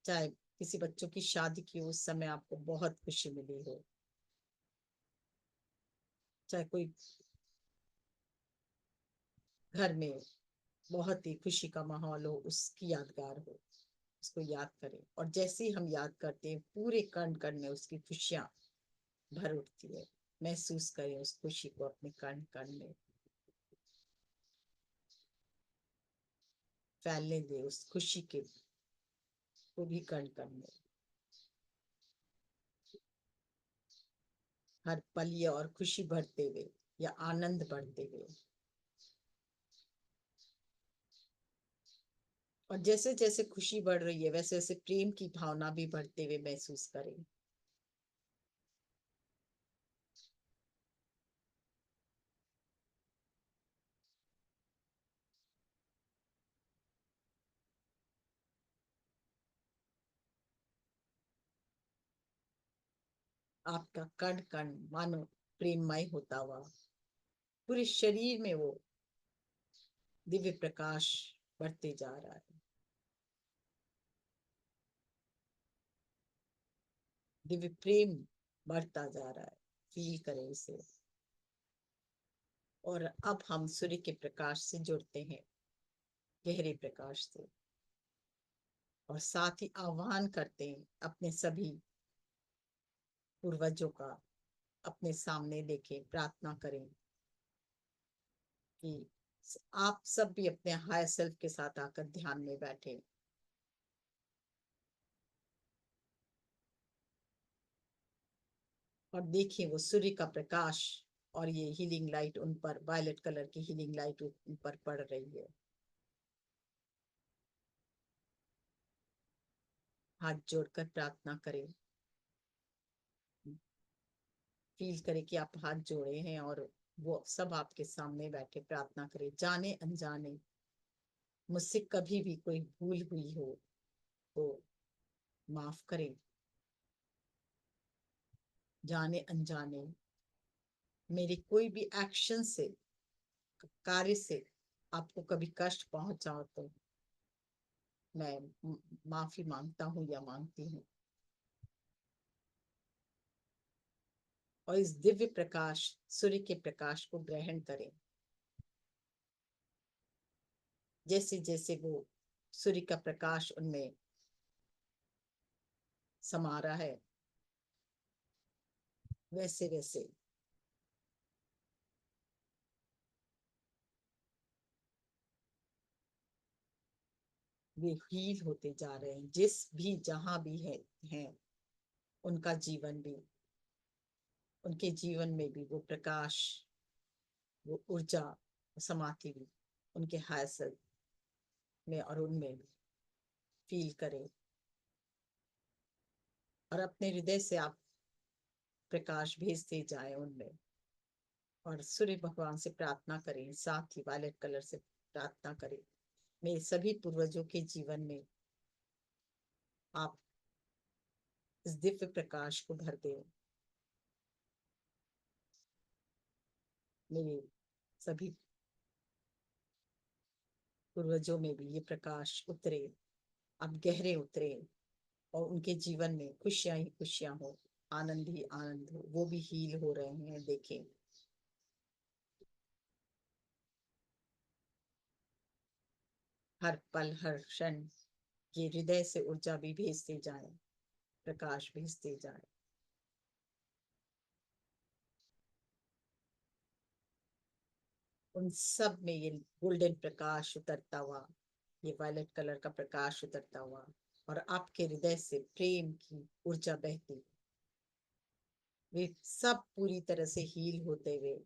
चाहे किसी बच्चों की शादी की उस समय आपको बहुत खुशी मिली हो, चाहे कोई घर में बहुत ही खुशी का माहौल हो, उसकी यादगार हो, उसको याद करें। और जैसे ही हम याद करते हैं, पूरे कण कण में उसकी खुशियां भर उठती है। महसूस करें उस खुशी को अपने कण कण में, फैलने दे उस खुशी के को भी कण कण में। हर पल ये और खुशी बढ़ते हुए या आनंद बढ़ते हुए। और जैसे जैसे खुशी बढ़ रही है, वैसे वैसे प्रेम की भावना भी बढ़ते हुए महसूस करें। आपका कण कण मानो प्रेममय होता हुआ, पूरे शरीर में वो दिव्य प्रकाश बढ़ते जा रहा है। दिव्य प्रेम बढ़ता जा रहा है, फील करें इसे। और अब हम सूर्य के प्रकाश से जुड़ते हैं, गहरे प्रकाश से। और साथ ही आह्वान करते हैं अपने सभी पूर्वजों का, अपने सामने देखें, प्रार्थना करें कि आप सब भी अपने हायर सेल्फ के साथ आकर ध्यान में बैठे। और देखिए वो सूर्य का प्रकाश और ये हीलिंग लाइट उन पर, वायलेट कलर की हीलिंग लाइट उन पर पड़ रही है। हाथ जोड़कर प्रार्थना करें। फील करें कि आप हाथ जोड़े हैं और वो सब आपके सामने बैठे प्रार्थना करें। जाने अनजाने मुझसे कभी भी कोई भूल हुई हो तो माफ करें। जाने अनजाने मेरी कोई भी एक्शन से, कार्य से आपको कभी कष्ट पहुंचा हो तो मैं माफी मांगता हूँ या मांगती हूँ। और इस दिव्य प्रकाश, सूर्य के प्रकाश को ग्रहण करें। जैसे जैसे वो सूर्य का प्रकाश उनमें समा रहा है, वैसे वैसे वे हील होते जा रहे हैं। जिस भी जहां भी हैं, उनका जीवन भी, उनके जीवन में भी वो प्रकाश, वो ऊर्जा समाती हुई उनके हासिल में और उनमें भी फील करें। और अपने हृदय से आप प्रकाश भेजते जाए उनमें। और सूर्य भगवान से प्रार्थना करें, साथ ही वायलेट कलर से प्रार्थना करें, मेरे सभी पूर्वजों के जीवन में आप इस दिव्य प्रकाश को भर दें। मेरे सभी पूर्वजों में भी ये प्रकाश उतरे, अब गहरे उतरे, और उनके जीवन में खुशियां ही खुशियां हो, आनंद ही आनंद हो। वो भी हील हो रहे हैं, देखें। हर पल हर क्षण ये हृदय से ऊर्जा भी भेजते जाए, प्रकाश भेजते जाए। उन सब में ये गोल्डन प्रकाश उतरता हुआ, ये वायलेट कलर का प्रकाश उतरता हुआ, और आपके हृदय से प्रेम की ऊर्जा बहती, वे सब पूरी तरह से हील होते हुए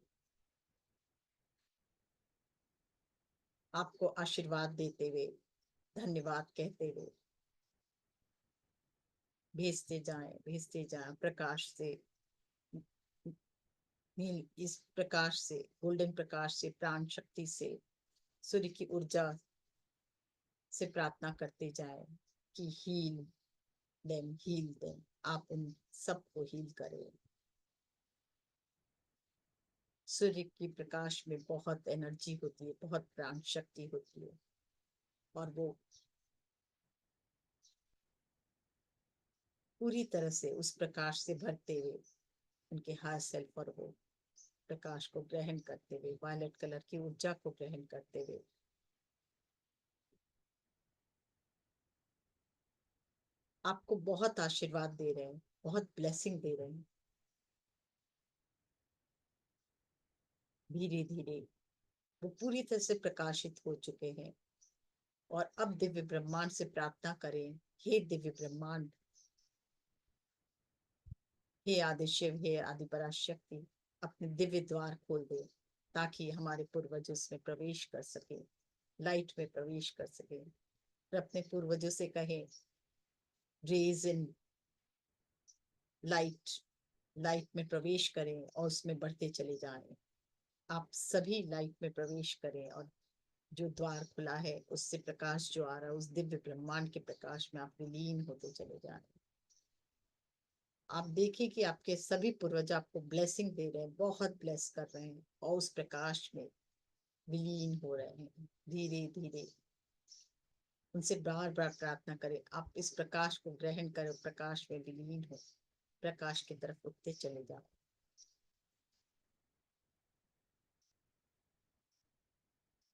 आपको आशीर्वाद देते हुए, धन्यवाद कहते हुए भेजते जाएं प्रकाश से। नील इस प्रकाश से, गोल्डन प्रकाश से, प्राण शक्ति से, सूर्य की ऊर्जा से प्रार्थना करते जाएं कि हील देम। आप उन सबको हील करें। सूर्य की प्रकाश में बहुत एनर्जी होती है, बहुत प्राण शक्ति होती है, और वो पूरी तरह से उस प्रकाश से भरते हुए उनके हाथ सेल्फ और वो प्रकाश को ग्रहण करते हुए, वायलेट कलर की ऊर्जा को ग्रहण करते हुए आपको बहुत आशीर्वाद दे रहे हैं, बहुत ब्लेसिंग दे रहे हैं। धीरे धीरे वो पूरी तरह से प्रकाशित हो चुके हैं। और अब दिव्य ब्रह्मांड से प्रार्थना करें, हे दिव्य ब्रह्मांड, हे आदि शिव, हे आदि पराशक्ति, अपने दिव्य द्वार खोल दे, ताकि हमारे पूर्वज उसमें प्रवेश कर सके, लाइट में प्रवेश कर सके। और अपने पूर्वजों से कहे, रेज इन लाइट, लाइट में प्रवेश करें और उसमें बढ़ते चले जाएं। आप सभी लाइट में प्रवेश करें, और जो द्वार खुला है उससे प्रकाश जो आ रहा है, उस दिव्य ब्रह्मांड के प्रकाश में आप विलीन होते चले जाएं। आप देखिए कि आपके सभी पूर्वज आपको ब्लेसिंग दे रहे हैं, बहुत ब्लेस कर रहे हैं, और उस प्रकाश में विलीन हो रहे हैं धीरे धीरे। उनसे बार बार प्रार्थना करें, आप इस प्रकाश को ग्रहण करें, प्रकाश में विलीन हो, प्रकाश की तरफ उठते चले जाओ।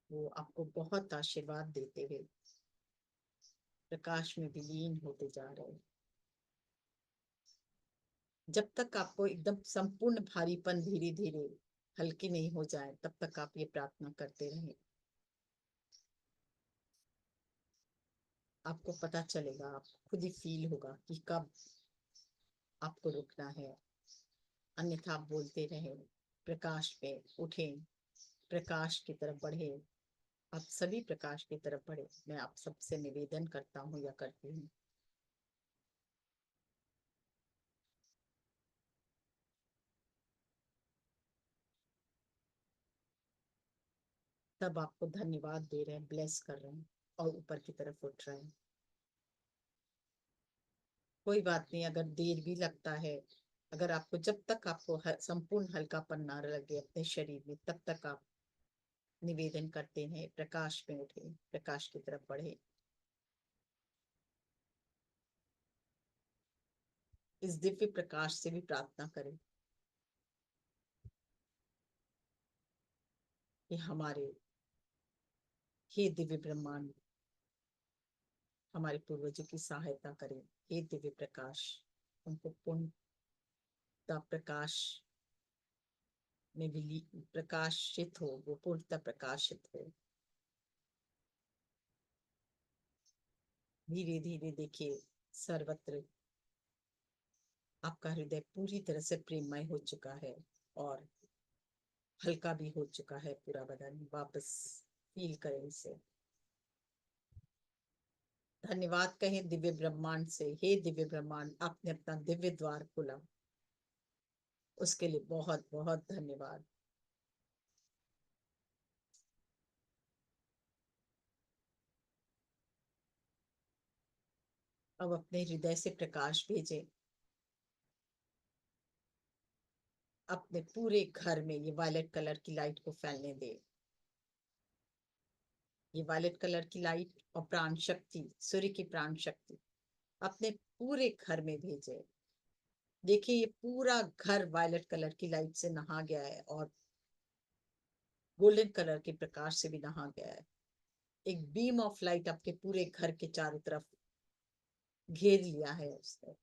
वो आपको बहुत आशीर्वाद देते हुए प्रकाश में विलीन होते जा रहे हैं। जब तक आपको एकदम संपूर्ण भारीपन धीरे धीरे हल्की नहीं हो जाए, तब तक आप ये प्रार्थना करते रहें। आपको पता चलेगा, आप खुद ही फील होगा कि कब आपको रुकना है। अन्यथा आप बोलते रहें, प्रकाश पे उठें, प्रकाश की तरफ बढ़े। आप सभी प्रकाश की तरफ बढ़े, मैं आप सबसे निवेदन करता हूँ या करती हूँ। तब आपको धन्यवाद दे रहे हैं, ब्लेस कर रहे हैं, और ऊपर की तरफ उठ रहे हैं। कोई बात नहीं, अगर देर भी लगता है, अगर आपको जब तक आपको संपूर्ण हल्कापन ना लगे अपने शरीर में, तब तक आप निवेदन करते हैं प्रकाश में उठे, प्रकाश की तरफ बढ़े। इस दिव्य प्रकाश से भी प्रार्थना करें कि हमारे हे दिव्य ब्रह्मांड हमारे पूर्वजों की सहायता करें। हे दिव्य प्रकाश उनको पूर्णता प्रकाश में प्रकाशित हो, वो पूर्णता प्रकाशित हो। धीरे धीरे देखिए सर्वत्र आपका हृदय पूरी तरह से प्रेममय हो चुका है और हल्का भी हो चुका है। पूरा बदन वापस फील करें इसे। धन्यवाद कहें दिव्य ब्रह्मांड से, हे दिव्य ब्रह्मांड आपने अपना दिव्य द्वार खोला, उसके लिए बहुत बहुत धन्यवाद। अब अपने हृदय से प्रकाश भेजें, अपने पूरे घर में ये वायलेट कलर की लाइट को फैलने दे। ये वायलेट कलर की लाइट और प्राण शक्ति, सूर्य की प्राण शक्ति अपने पूरे घर में भेजे। देखिए ये पूरा घर वायलेट कलर की लाइट से नहा गया है और गोल्डन कलर के प्रकाश से भी नहा गया है। एक बीम ऑफ लाइट आपके पूरे घर के चारों तरफ घेर लिया है उसने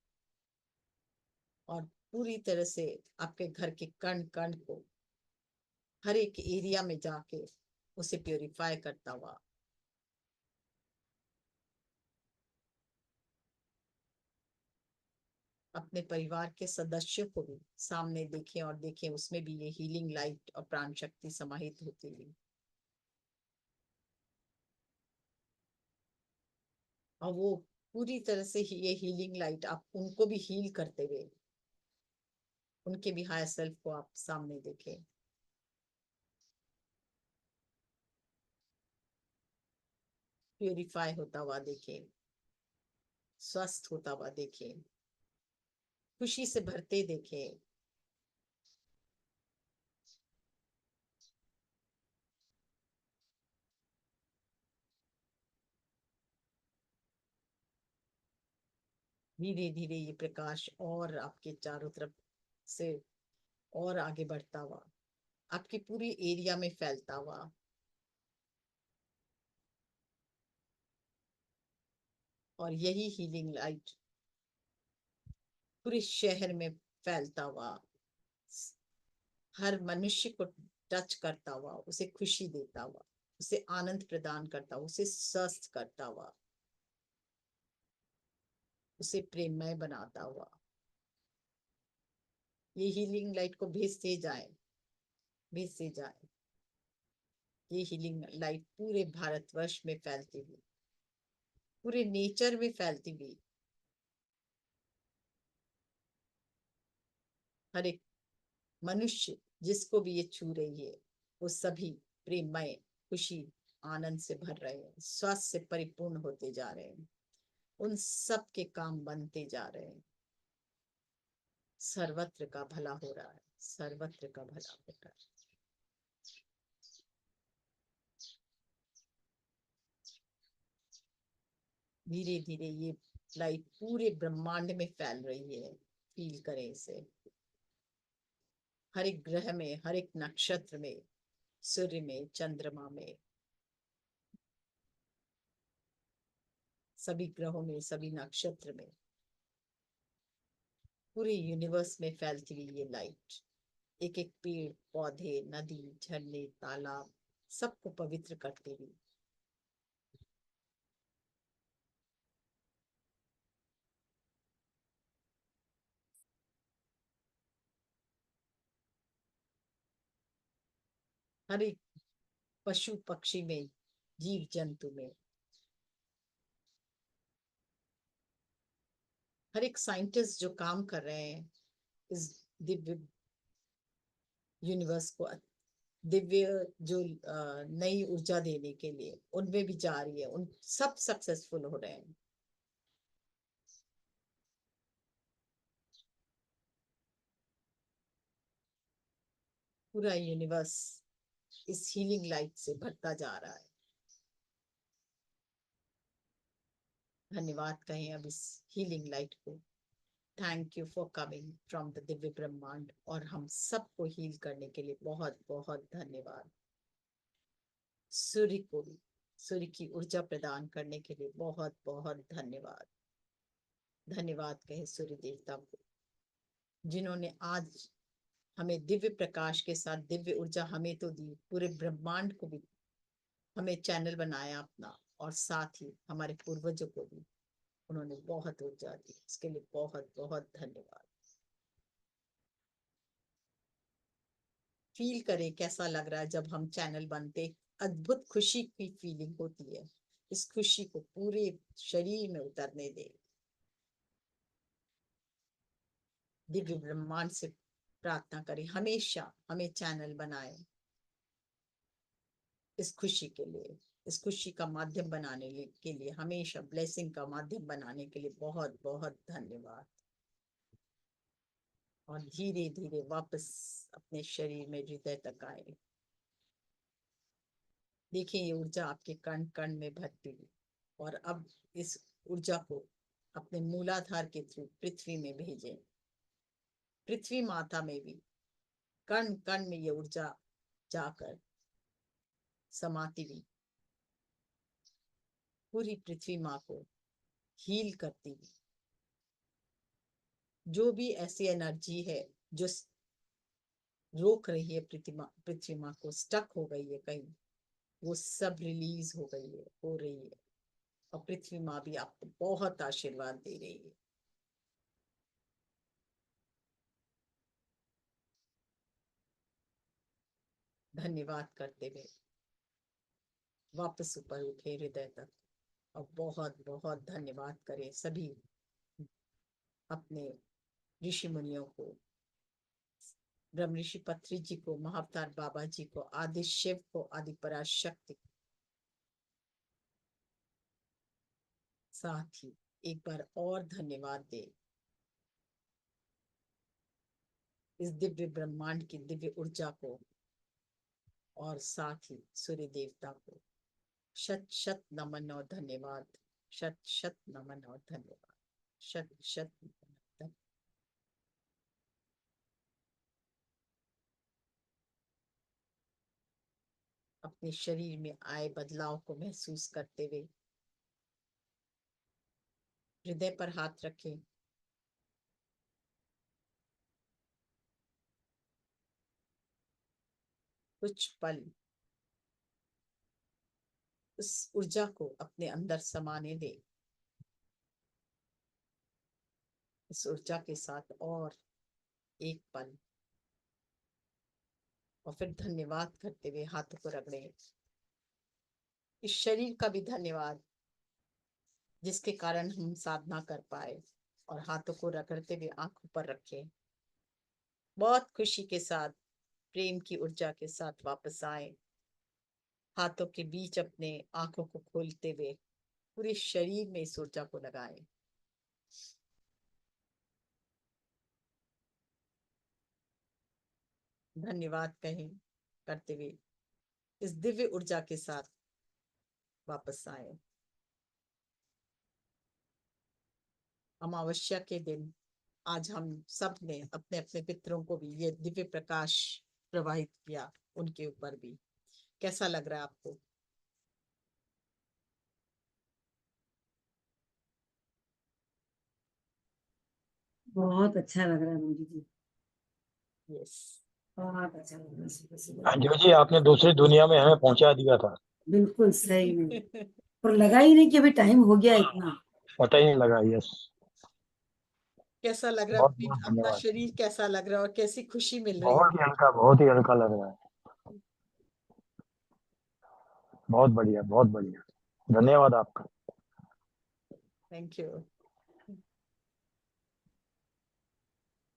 और पूरी तरह से आपके घर के कण कण को, हर एक एरिया में जाके उसे प्योरीफाई करता हुआ। अपने परिवार के सदस्यों को भी सामने देखें और देखें उसमें भी ये हीलिंग लाइट और प्राण शक्ति समाहित होती हुई। और वो पूरी तरह से ये हीलिंग लाइट आप उनको भी हील करते हुए, उनके भी हायर सेल्फ को आप सामने देखें। प्योरीफाई होता हुआ देखें, स्वस्थ होता हुआ देखें, खुशी से भरते देखें। धीरे धीरे ये प्रकाश और आपके चारों तरफ से और आगे बढ़ता हुआ आपकी पूरी एरिया में फैलता हुआ, और यही हीलिंग लाइट पूरे शहर में फैलता हुआ हर मनुष्य को टच करता हुआ, उसे खुशी देता हुआ, उसे आनंद प्रदान करता हुआ, उसे स्वस्थ करता हुआ, उसे प्रेममय बनाता हुआ। ये हीलिंग लाइट को भेजते जाए, भेजते जाए। ये हीलिंग लाइट पूरे भारतवर्ष में फैलती हुई, पूरे नेचर में फैलती हुई, हर एक मनुष्य जिसको भी ये छू रही है वो सभी प्रेममय, खुशी, आनंद से भर रहे हैं, स्वास्थ्य से परिपूर्ण होते जा रहे हैं, उन सब के काम बनते जा रहे हैं। सर्वत्र का भला हो रहा है, सर्वत्र का भला हो रहा है। धीरे धीरे ये लाइट पूरे ब्रह्मांड में फैल रही है। फील करें इसे, हर एक ग्रह में, हर एक नक्षत्र में, सूर्य में, चंद्रमा में, सभी ग्रहों में, सभी नक्षत्र में, पूरे यूनिवर्स में फैलती हुई ये लाइट एक एक पेड़ पौधे, नदी, झरने, तालाब सबको पवित्र करती हुई, हर एक पशु पक्षी में, जीव जंतु में, हर एक साइंटिस्ट जो काम कर रहे हैं इस दिव्य यूनिवर्स को, दिव्य जो नई ऊर्जा देने के लिए उनमें भी जा रही है, उन सब सक्सेसफुल हो रहे हैं। पूरा यूनिवर्स इस हीलिंग लाइट से भरता जा रहा है। धन्यवाद कहें अब इस हीलिंग लाइट को। Thank you for coming from the Divya ब्रह्मांड, और हम सबको हील करने के लिए बहुत बहुत धन्यवाद। सूर्य को भी, सूर्य की ऊर्जा प्रदान करने के लिए बहुत बहुत धन्यवाद। धन्यवाद कहें सूर्य देवता को, जिन्होंने आज हमें दिव्य प्रकाश के साथ दिव्य ऊर्जा हमें तो दी, पूरे ब्रह्मांड को भी हमें चैनल बनाया अपना, और साथ ही हमारे पूर्वजों को भी उन्होंने बहुत ऊर्जा दी। इसके लिए बहुत बहुत धन्यवाद। फील करें कैसा लग रहा है जब हम चैनल बनते, अद्भुत खुशी की फीलिंग होती है। इस खुशी को पूरे शरीर में उतरने दे। दिव्य ब्रह्मांड से प्रार्थना करें हमेशा हमें चैनल बनाए इस खुशी के लिए, इस खुशी का माध्यम बनाने के लिए, हमेशा ब्लेसिंग का माध्यम बनाने के लिए बहुत बहुत धन्यवाद। और धीरे धीरे वापस अपने शरीर में, हृदय तक आए। देखिए ये ऊर्जा आपके कण कण में भरती हुई, और अब इस ऊर्जा को अपने मूलाधार के थ्रू पृथ्वी में भेजें। पृथ्वी माता में भी कण कण में ये ऊर्जा जाकर समाती हुई पूरी पृथ्वी माँ को हील करती हुई, जो भी ऐसी एनर्जी है जो रोक रही है पृथ्वी माँ को, स्टक हो गई है कहीं, वो सब रिलीज हो गई है, हो रही है। और पृथ्वी माँ भी आपको बहुत आशीर्वाद दे रही है। धन्यवाद करते हुए वापस ऊपर उठे हृदय तक, और बहुत बहुत धन्यवाद करें सभी अपने ऋषि मुनियों को, ब्रह्म ऋषि पत्री जी को, महाअवतार बाबा जी को, आदि शिव को, आदि पराशक्ति को। साथ ही एक बार और धन्यवाद दे इस दिव्य ब्रह्मांड की दिव्य ऊर्जा को, और साथ ही सूर्य देवता को शत शत नमन और धन्यवाद, शत शत नमन और धन्यवाद, शत शत नमन। अपने शरीर में आए बदलाव को महसूस करते हुए हृदय पर हाथ रखें। कुछ पल उस ऊर्जा को अपने अंदर समाने दे। इस ऊर्जा के साथ और एक पल, और फिर धन्यवाद करते हुए हाथों को रगड़े। इस शरीर का भी धन्यवाद जिसके कारण हम साधना कर पाए, और हाथों को रगड़ते हुए आंखों पर रखे। बहुत खुशी के साथ, प्रेम की ऊर्जा के साथ वापस आए। हाथों के बीच अपने आंखों को खोलते हुए पूरे शरीर में इस ऊर्जा को लगाएं। धन्यवाद कहें करते हुए इस दिव्य ऊर्जा के साथ वापस आए। अमावस्या के दिन आज हम सब ने अपने अपने पितरों को भी ये दिव्य प्रकाश प्रवाहित किया, उनके ऊपर भी। कैसा लग रहा है आपको? बहुत अच्छा लग रहा है मोदी जी। यस। बहुत अच्छा लग रहा है सुबह सुबह। अंजू जी, आपने दूसरी दुनिया में हमें पहुंचा दिया था। बिल्कुल सही में, और लगा ही नहीं कि अभी टाइम हो गया इतना। पता ही नहीं लगा। यस, कैसा लग रहा बहुत है बहुत अपना धन्यवाद। शरीर, कैसा लग रहा है और कैसी खुशी मिल रही बहुत ही हल्का, बहुत ही हल्का लग रहा है। बहुत बढ़िया, बहुत बढ़िया। धन्यवाद आपका। Thank you.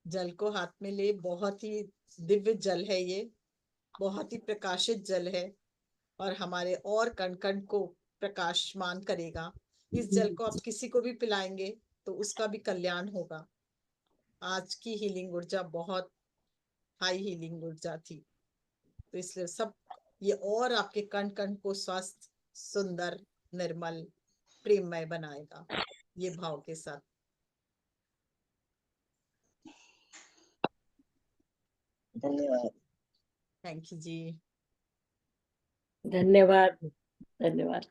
जल को हाथ में ले, बहुत ही दिव्य जल है ये, बहुत ही प्रकाशित जल है, और हमारे और कण कण को प्रकाशमान करेगा। इस जल को आप किसी को भी पिलाएंगे तो उसका भी कल्याण होगा। आज की हीलिंग ऊर्जा बहुत हाई हीलिंग ऊर्जा थी। तो इसलिए सब ये और आपके कण कण को स्वस्थ, सुंदर, निर्मल, प्रेममय बनाएगा, ये भाव के साथ। धन्यवाद। थैंक यू जी। धन्यवाद। धन्यवाद।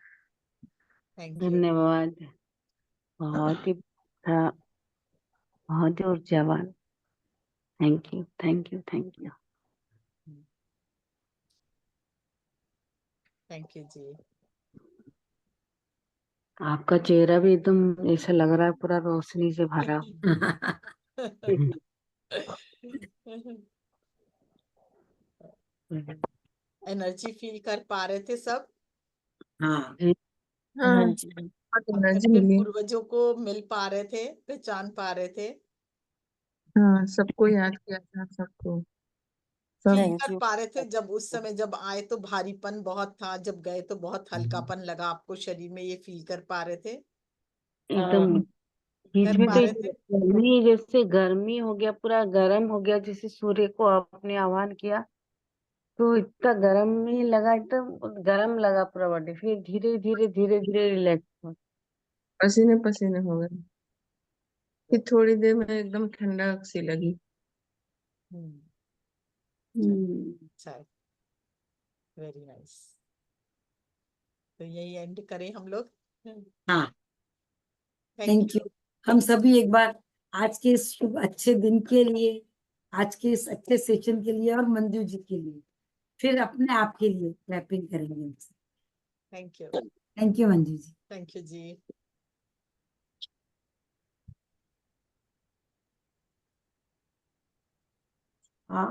Thank you. धन्यवाद। बहुत ही अच्छा, बहुत ही ऊर्जावान। Thank you, thank you, thank you. Thank you जी। आपका चेहरा भी एकदम ऐसा लग रहा है पूरा रोशनी से भरा। एनर्जी फील कर पा रहे थे सब, हाँ जी, हाँ, हाँ जी। बहुत अपने एनर्जी अपने मिली। पूर्वजों को मिल पा रहे थे, पहचान पा रहे थे, हाँ, सबको याद किया था, सबको, सब। फील थैंक कर यू। पा रहे थे। जब उस समय जब आए तो भारीपन बहुत था, जब गए तो बहुत हल्कापन लगा आपको शरीर में, ये फील कर पा रहे थे, एकदम बीच कर में पा तो रहे थे। गर्मी, जैसे गर्मी हो गया, पूरा गर्म हो गया, जैसे सूर्य को आपने आह्वान किया तो इतना गर्म ही लगा, एकदम गर्म लगा पूरा बॉडी। फिर धीरे धीरे धीरे धीरे रिलैक्स हुआ। पसीने पसीने हो गए। फिर थोड़ी देर में एकदम ठंडक सी लगी। हम्म, हम्म। अच्छा है, वेरी नाइस। तो यही एंड करें हम लोग। हाँ थैंक थैंक यू। यू। हम सभी एक बार आज के इस शुभ अच्छे दिन के लिए, आज के इस अच्छे सेशन के लिए और मंजू जी के लिए फिर अपने आप के लिए क्लैपिंग करेंगे। Thank you. Thank you Manju ji. Thank you जी। हाँ।